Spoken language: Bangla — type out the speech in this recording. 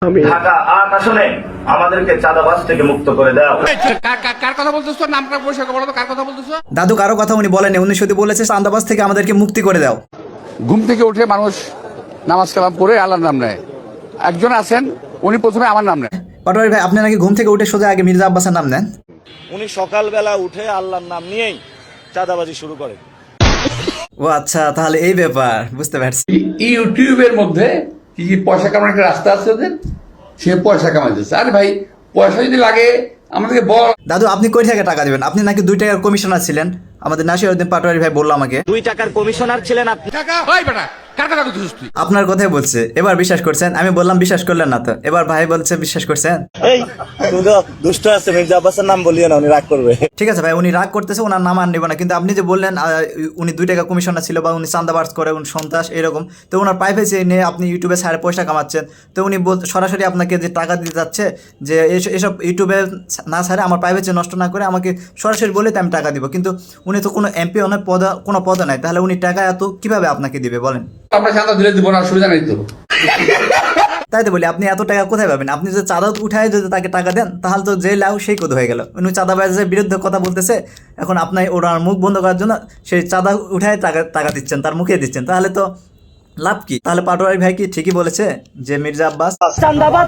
ঢাকা ৮ আসনে আমাদেরকে চাঁদাবাজ থেকে মুক্ত করে দাও। কার কথা বলতেছো? নামটা পরিষ্কার বলো তো, কার কথা বলতেছো? দাদু কারো কথা উনি বলেনি, উনি শুধু বলেছে চাঁদাবাজ থেকে আমাদেরকে মুক্তি করে দাও। ঘুম থেকে উঠে মানুষ নামাজ কালাম করে আল্লাহর নাম নেয়। একজন আছেন উনি প্রথমে আমার নাম নেয়। পাটোয়ারি ভাই, আপনি নাকি ঘুম থেকে উঠে সোজা আগে মির্জা আব্বাসের নাম নেন? উনি সকালবেলা উঠে আল্লাহর নাম নিয়েই চাঁদাবাজি শুরু করে। ও আচ্ছা, তাহলে এই ব্যাপার, বুঝতে পারছি। ইউটিউবের মধ্যে কি কি পয়সা কামানোর একটা রাস্তা আছে ওদের, সে পয়সা কামাইতেছে। আরে ভাই, পয়সা যদি লাগে আমাদেরকে বল। দাদু আপনি কই থেকে টাকা দিবেন? আপনি নাকি 2 টাকার কমিশনার ছিলেন, আমাদের নাসিরউদ্দিন পাটোয়ারি ভাই বললো আমাকে। 2 টাকার কমিশনার ছিলেন আপনি? টাকা ভাই বেটা, কার কথা বলতেছিস তুই? আপনার কথাই বলছে। এবার বিশ্বাস করছেন? আমি বললাম বিশ্বাস করলেন না তো, এবার ভাই বলছে বিশ্বাস করছেন। এই তুমি তো দুষ্ট আছে, মির্জা আব্বাসের নাম বলিও না, উনি রাগ করবে। ঠিক আছে ভাই, উনি রাগ করতেছে, ওনার নাম আর নেব না। কিন্তু আপনি যে বললেন উনি 2 টাকা কমিশনার ছিল বা উনি চাঁদাবাজ করে, উনি সন্ত্রাস এরকম, তো ওনার প্রাইভেসি নিয়ে আপনি ইউটিউবে ছাড়ে পয়সা কামাচ্ছেন, তো উনি সরাসরি আপনাকে যে টাকা দিতে যাচ্ছে যে এসব ইউটিউবে না ছাড়ে আমার প্রাইভেসি নষ্ট না করে আমাকে সরাসরি বলে তো আমি টাকা দিব। কিন্তু উনি তো কোনো এমপি অনেক কোনো পদে নাই, তাহলে উনি টাকা এত কিভাবে আপনাকে দিবে বলেন? আমরা চাঁদা দিলে দিব না, অসুবিধা নেই তো। তাই তো বলি, আপনি এত টাকা কোথায় পাবেন? আপনি যদি চাঁদা উঠায় যদি তাকে টাকা দেন, তাহলে তো যে লাউ সেই কত হয়ে গেল। উনি চাঁদাবাজের বিরুদ্ধে কথা বলতেছে, এখন আপনি ওনার মুখ বন্ধ করার জন্য সেই চাঁদা উঠায় টাকা দিচ্ছেন, তার মুখে দিচ্ছেন, তাহলে তো লাভ কি? তাহলে পাটোয়ারি ভাই কি ঠিকই বলেছে যে মির্জা আব্বাস চাঁদাবাজ